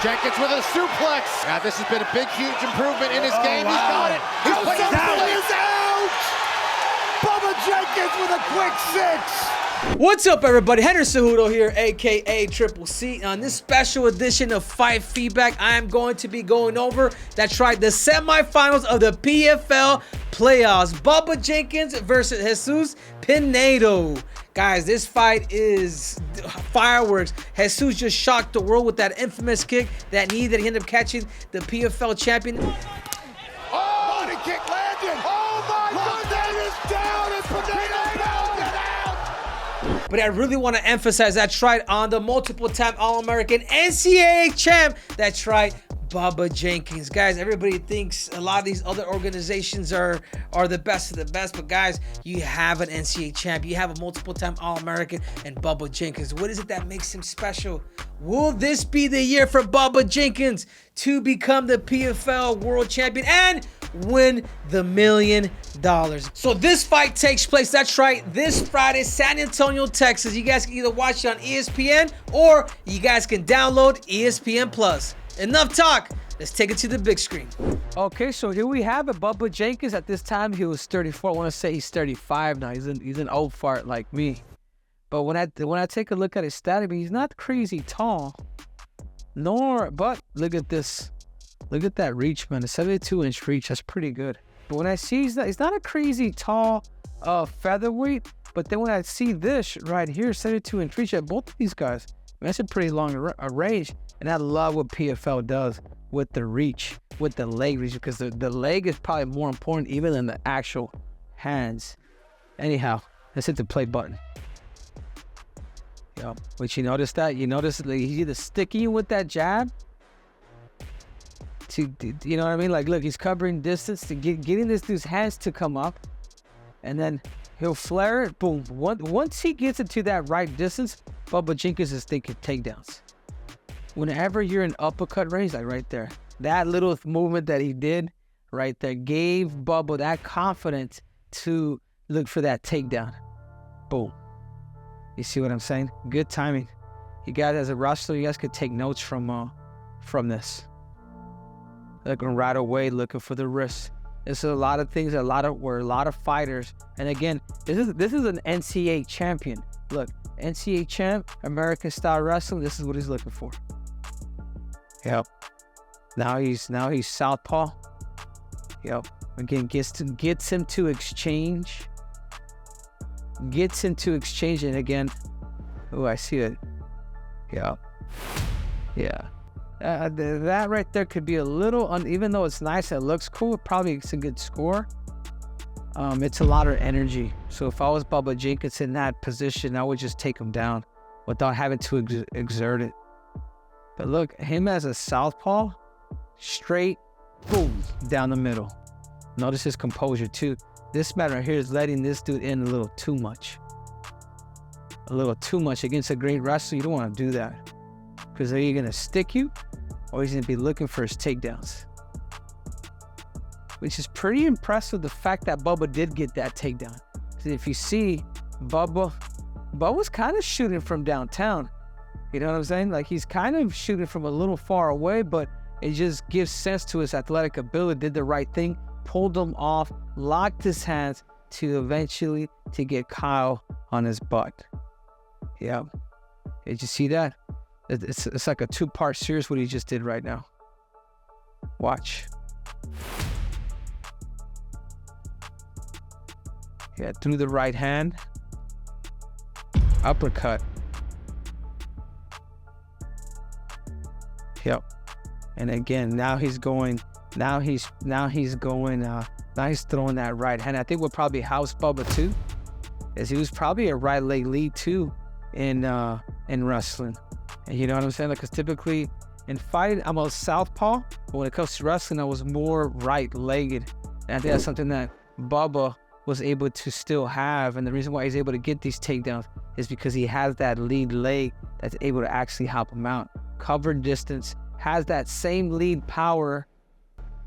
Jenkins with a suplex. Now this has been a big, huge improvement in his game. Wow. He's got it. He's put it down. Is out! Bubba Jenkins with a quick 6. What's up, everybody? Henry Cejudo here, aka Triple C. On this special edition of Fight Feedback, I am going to be going over the semifinals of the PFL playoffs. Bubba Jenkins versus Jesus Pinedo. Guys, this fight is fireworks. Jesus just shocked the world with that infamous kick, that knee that he ended up catching the PFL champion. Oh, body kick landed. Oh my goodness, it's down. It's Pinedo pounded out. But I really want to emphasize that's right on the multiple-time All-American NCAA champ. That's right, Bubba Jenkins. Guys, everybody thinks a lot of these other organizations are the best of the best, but guys, you have an NCAA champ, you have a multiple-time All-American, and Bubba Jenkins. What is it that makes him special? Will this be the year for Bubba Jenkins to become the PFL world champion and win the $1 million? So this fight takes place, that's right, this Friday, San Antonio, Texas. You guys can either watch it on ESPN or you guys can download ESPN Plus. Enough talk. Let's take it to the big screen. Okay, so here we have it. Bubba Jenkins. At this time, he was 34. I want to say he's 35 now. He's an old fart like me. But when I take a look at his stat, I mean, he's not crazy tall. But look at this. Look at that reach, man. A 72-inch reach. That's pretty good. But when I see he's not a crazy tall featherweight. But then when I see this right here, 72-inch reach at both of these guys, I mean, that's a pretty long range. And I love what PFL does with the reach, with the leg reach, because the leg is probably more important even than the actual hands. Anyhow, let's hit the play button. Yo, but you notice that? You notice like, he's either sticking with that jab to, you know what I mean? Like, look, he's covering distance to getting this dude's hands to come up, and then he'll flare it. Boom. Once he gets it to that right distance, Bubba Jenkins is thinking takedowns. Whenever you're in uppercut range, like right there, that little movement that he did right there gave Bubba that confidence to look for that takedown. Boom. You see what I'm saying? Good timing. You guys, as a wrestler, you guys could take notes from this. Looking right away, looking for the wrist. This is a lot of things, a lot of fighters. And again, this is an NCAA champion. Look, NCAA champ, American style wrestling. This is what he's looking for. Yep. Now he's southpaw. Yep. Again, gets him to exchange. Gets him to exchange, and again, oh, I see it. Yep. Yeah. That right there could be a little even though it's nice, it looks cool. Probably it's a good score. It's a lot of energy. So if I was Bubba Jenkins in that position, I would just take him down without having to exert it. But look, him as a southpaw, straight, boom, down the middle. Notice his composure too. This man right here is letting this dude in a little too much. A little too much against a great wrestler. You don't want to do that. Because are you going to stick you, or he's going to be looking for his takedowns. Which is pretty impressive, the fact that Bubba did get that takedown. See, if you see, Bubba's kind of shooting from downtown. You know what I'm saying? Like, he's kind of shooting from a little far away, but it just gives sense to his athletic ability. Did the right thing, pulled him off, locked his hands to eventually to get Kyle on his butt. Yeah. Did you see that? It's like a two-part series what he just did right now. Watch. Yeah, through the right hand. Uppercut. Yep. And again, now he's throwing that right hand. I think what probably housed Bubba too is he was probably a right leg lead too in wrestling. And you know what I'm saying? Because typically in fighting, I'm a southpaw, but when it comes to wrestling, I was more right-legged. And I think that's something that Bubba was able to still have. And the reason why he's able to get these takedowns is because he has that lead leg that's able to actually help him out. Cover distance, has that same lead power,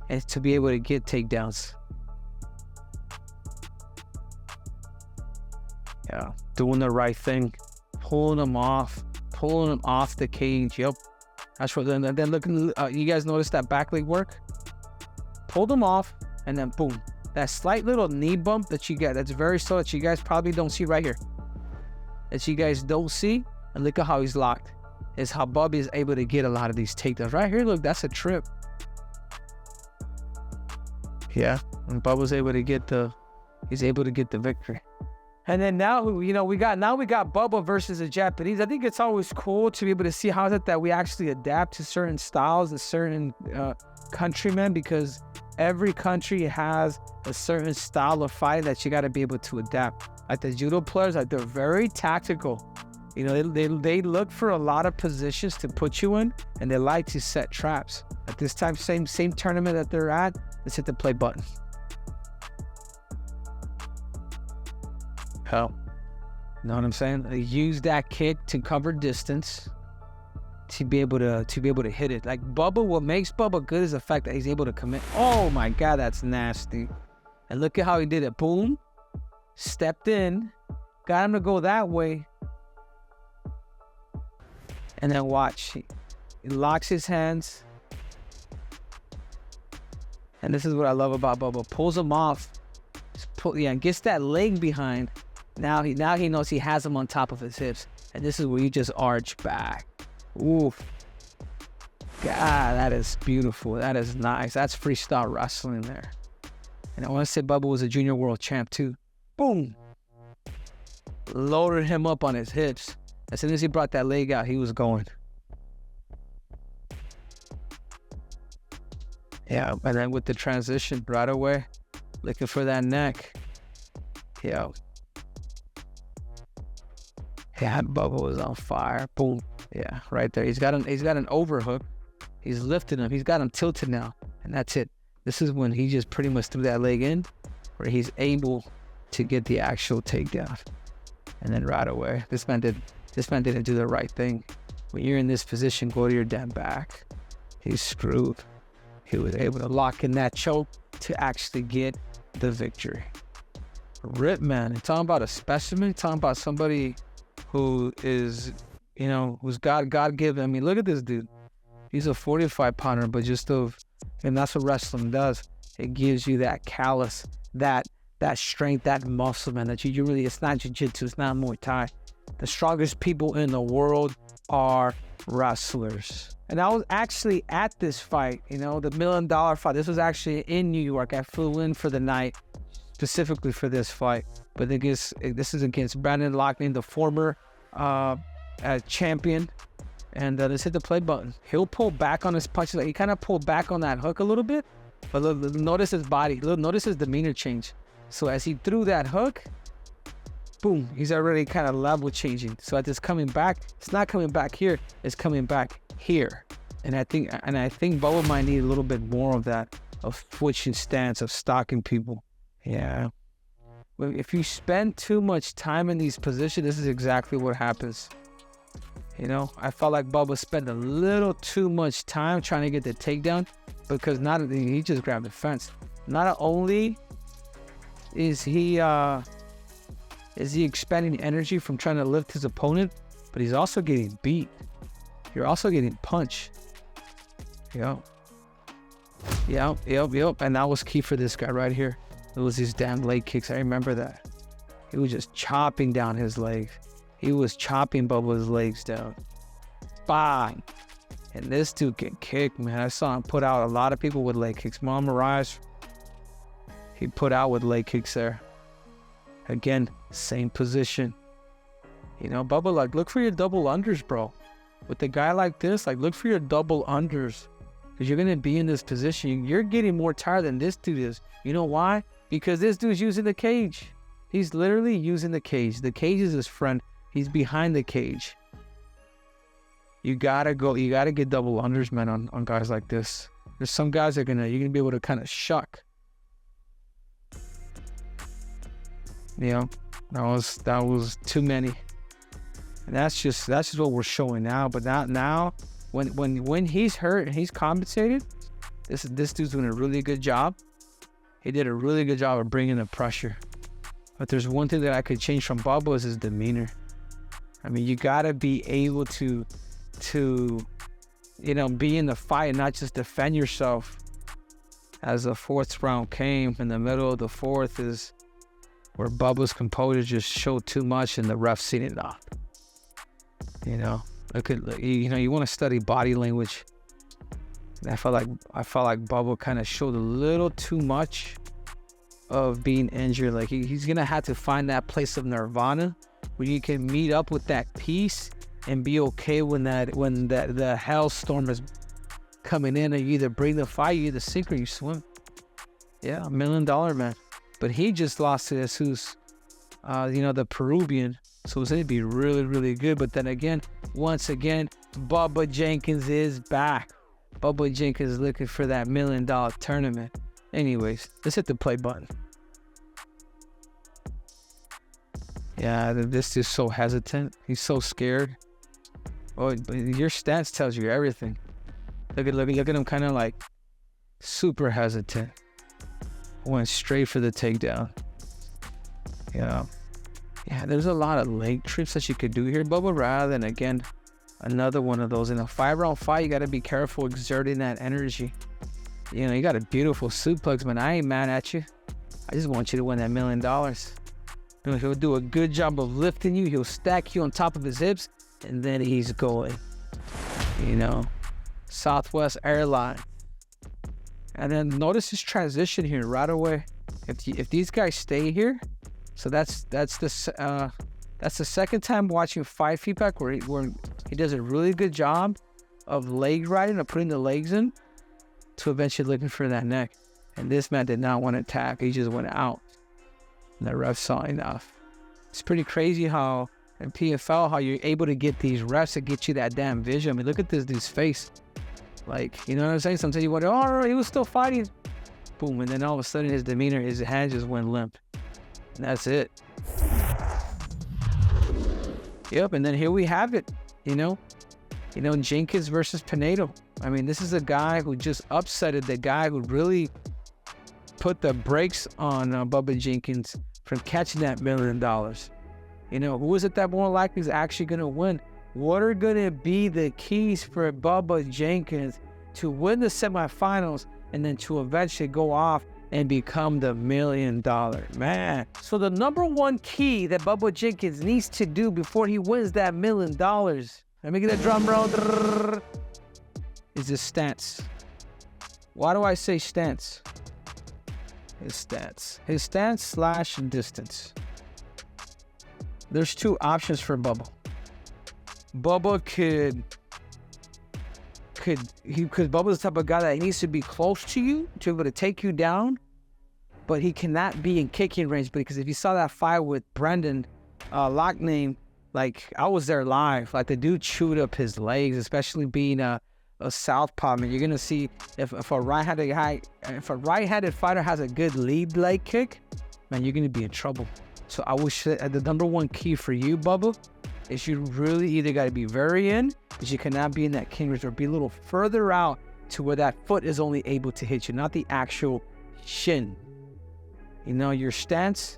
and to be able to get takedowns. Yeah, doing the right thing, pulling him off the cage. Yep, That's what. Then look. You guys notice that back leg work? Pulled him off, and then boom. That slight little knee bump that you get, that's very slow, that you guys probably don't see right here. That you guys don't see, and look at how he's locked. Is how Bubba is able to get a lot of these takedowns. Right here, look, that's a trip. Yeah, and Bubba's able to get the, he's able to get the victory. And then now, you know, we got Bubba versus a Japanese. I think it's always cool to be able to see how is it that we actually adapt to certain styles and certain countrymen, because every country has a certain style of fighting that you got to be able to adapt. Like the judo players, like they're very tactical. You know, they look for a lot of positions to put you in, and they like to set traps. At this time, same tournament that they're at, let's hit the play button. Hell, you know what I'm saying? They use that kick to cover distance, to be able to hit it. Like Bubba, what makes Bubba good is the fact that he's able to commit. Oh my God, that's nasty. And look at how he did it. Boom, stepped in, got him to go that way. And then watch, he locks his hands. And this is what I love about Bubba. Pulls him off, gets that leg behind. Now he knows he has him on top of his hips. And this is where you just arch back. Oof. God, that is beautiful. That is nice. That's freestyle wrestling there. And I want to say Bubba was a junior world champ too. Boom. Loaded him up on his hips. As soon as he brought that leg out, he was going. Yeah, and then with the transition right away, looking for that neck. Yeah. Yeah, Bubba was on fire. Boom. Yeah, right there. He's got an overhook. He's lifting him. He's got him tilted now. And that's it. This is when he just pretty much threw that leg in, where he's able to get the actual takedown. And then right away, this man didn't do the right thing. When you're in this position, go to your damn back. He's screwed. He was able to lock in that choke to actually get the victory. Rip, man. You're talking about a specimen. You're talking about somebody who is, you know, who's God-given. I mean, look at this dude. He's a 45-pounder, but and that's what wrestling does. It gives you that callus, that strength, that muscle, man, that you really, it's not jiu-jitsu, it's not Muay Thai. The strongest people in the world are wrestlers. And I was actually at this fight, you know, the $1 million fight. This was actually in New York. I flew in for the night specifically for this fight. But this is against Brandon Loughnane, the former champion. And let's hit the play button. He'll pull back on his punches. Like he kind of pulled back on that hook a little bit. But look, notice his body. Look, notice his demeanor change. So as he threw that hook, boom, he's already kind of level changing. So as it's coming back, it's not coming back here, it's coming back here. And I think Bubba might need a little bit more of that, of switching stance, of stalking people. Yeah. If you spend too much time in these positions, this is exactly what happens. You know, I felt like Bubba spent a little too much time trying to get the takedown, because he just grabbed the fence. Not only is he expending energy from trying to lift his opponent, but he's also getting beat. You're also getting punched. Yep. And that was key for this guy right here. It was these damn leg kicks. I remember that. He was just chopping down his legs. He was chopping Bubba's legs down. Bang! And this dude can kick, man. I saw him put out a lot of people with leg kicks. Moraes, he put out with leg kicks there. Again, same position. You know, Bubba, like, look for your double unders, bro. With a guy like this, like, look for your double unders. Because you're going to be in this position. You're getting more tired than this dude is. You know why? Because this dude's using the cage. He's literally using the cage. The cage is his friend. He's behind the cage. You gotta get double unders, man, on guys like this. There's some guys that you're gonna be able to kind of shuck. You know, that was too many. And that's just what we're showing now. But not now, when he's hurt and he's compensated, this dude's doing a really good job. He did a really good job of bringing the pressure. But there's one thing that I could change from Bubba is his demeanor. I mean, you gotta be able to be in the fight and not just defend yourself. As the fourth round came, in the middle of the fourth is where Bubba's composure just showed too much and the ref seen it off. Look at, you want to study body language. And I felt like Bubba kind of showed a little too much of being injured. Like he's gonna have to find that place of nirvana where you can meet up with that peace and be okay when the hellstorm is coming in, and you either bring the fire, you either sink or you swim. Yeah, $1 million man. But he just lost to Jesus, the Peruvian. So it's gonna be really, really good. But then again, once again, Bubba Jenkins is back. Bubba Jenkins is looking for that $1 million tournament. Anyways, let's hit the play button. Yeah, this is so hesitant. He's so scared. Oh, but your stance tells you everything. Look at him, kind of like super hesitant. Went straight for the takedown. Yeah, there's a lot of leg trips that you could do here, Bubba, rather than, again, another one of those. In a 5-round fight, you got to be careful exerting that energy. You got a beautiful suplex, man. I ain't mad at you. I just want you to win that $1 million. He'll do a good job of lifting you. He'll stack you on top of his hips, and then he's going. Southwest Airlines. And then notice his transition here right away. If these guys stay here, so that's the second time watching fight feedback where he does a really good job of leg riding, of putting the legs in to eventually looking for that neck. And this man did not want to tap. He just went out. And the ref saw enough. It's pretty crazy how in PFL, how you're able to get these refs to get you that damn vision. I mean, look at this dude's face. Like, you know what I'm saying? Sometimes you wonder, oh, he was still fighting. Boom. And then all of a sudden his demeanor, his hand just went limp. And that's it. Yep. And then here we have it, Jenkins versus Pinedo. I mean, this is a guy who just upsetted the guy who really put the brakes on Bubba Jenkins from catching that $1 million. Who is it that more likely is actually going to win? What are going to be the keys for Bubba Jenkins to win the semifinals and then to eventually go off and become the $1 million man? So the number one key that Bubba Jenkins needs to do before he wins that $1 million, let me get a drum roll, is his stance. Why do I say stance? His stance / distance. There's two options for Bubba. Bubba because Bubba's the type of guy that needs to be close to you to be able to take you down, but he cannot be in kicking range. Because if you saw that fight with Brendan Lockname, like I was there live, like the dude chewed up his legs, especially being a southpaw. Man, you're gonna see if a right-handed fighter has a good lead leg kick, man, you're gonna be in trouble. So I wish that the number one key for you, Bubba, is you really either got to be very in, but you cannot be in that king range, or be a little further out to where that foot is only able to hit you, not the actual shin. Your stance,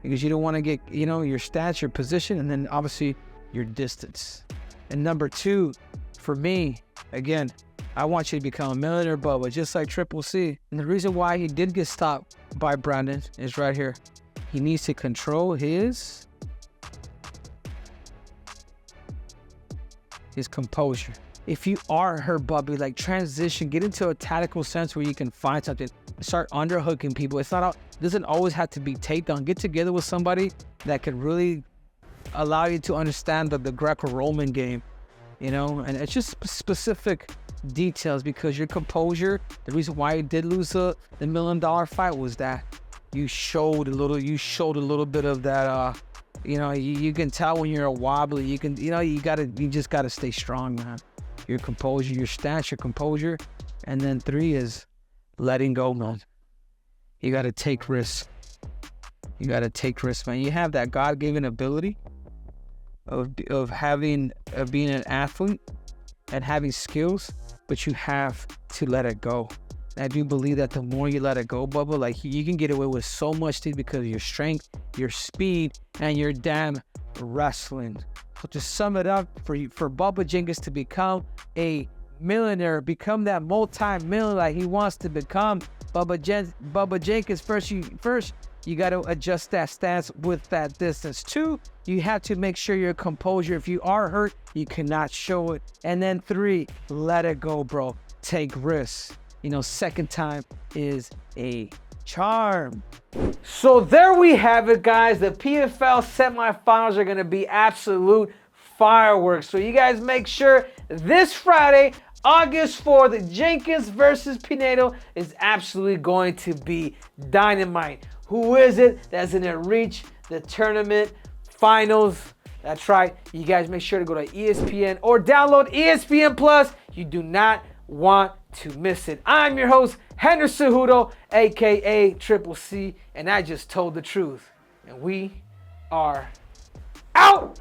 because you don't want to get, your stance, your position, and then obviously your distance. And number two, for me, again, I want you to become a millionaire, Bubba, just like Triple C. And the reason why he did get stopped by Brandon is right here. He needs to control his composure. If you are her, Bubby, like transition, get into a tactical sense where you can find something, start underhooking people. Doesn't always have to be takedown. Get together with somebody that could really allow you to understand the Greco-Roman game, and it's just specific details, because your composure, the reason why you did lose the $1 million fight was that you showed a little bit of that, you can tell when you're a wobbly. You just gotta stay strong, man. Your composure, your stance, your composure. And then 3 is letting go, man. You gotta take risks. Man. You have that God-given ability of being an athlete and having skills, but you have to let it go. I do believe that the more you let it go, Bubba, like you can get away with so much things because of your strength, your speed, and your damn wrestling. So to sum it up, for Bubba Jenkins to become a millionaire, become that multi-millionaire like he wants to become. Bubba Jenkins, first you got to adjust that stance with that distance. 2, you have to make sure your composure. If you are hurt, you cannot show it. And then 3, let it go, bro. Take risks. You know, second time is a charm. So there we have it, guys. The PFL semifinals are going to be absolute fireworks. So you guys make sure this Friday, August 4th, Jenkins versus Pinedo is absolutely going to be dynamite. Who is it that's going to reach the tournament finals? That's right. You guys make sure to go to ESPN or download ESPN Plus. You do not want to miss it. I'm your host, Henry Cejudo, aka Triple C, and I just told the truth. And we are out.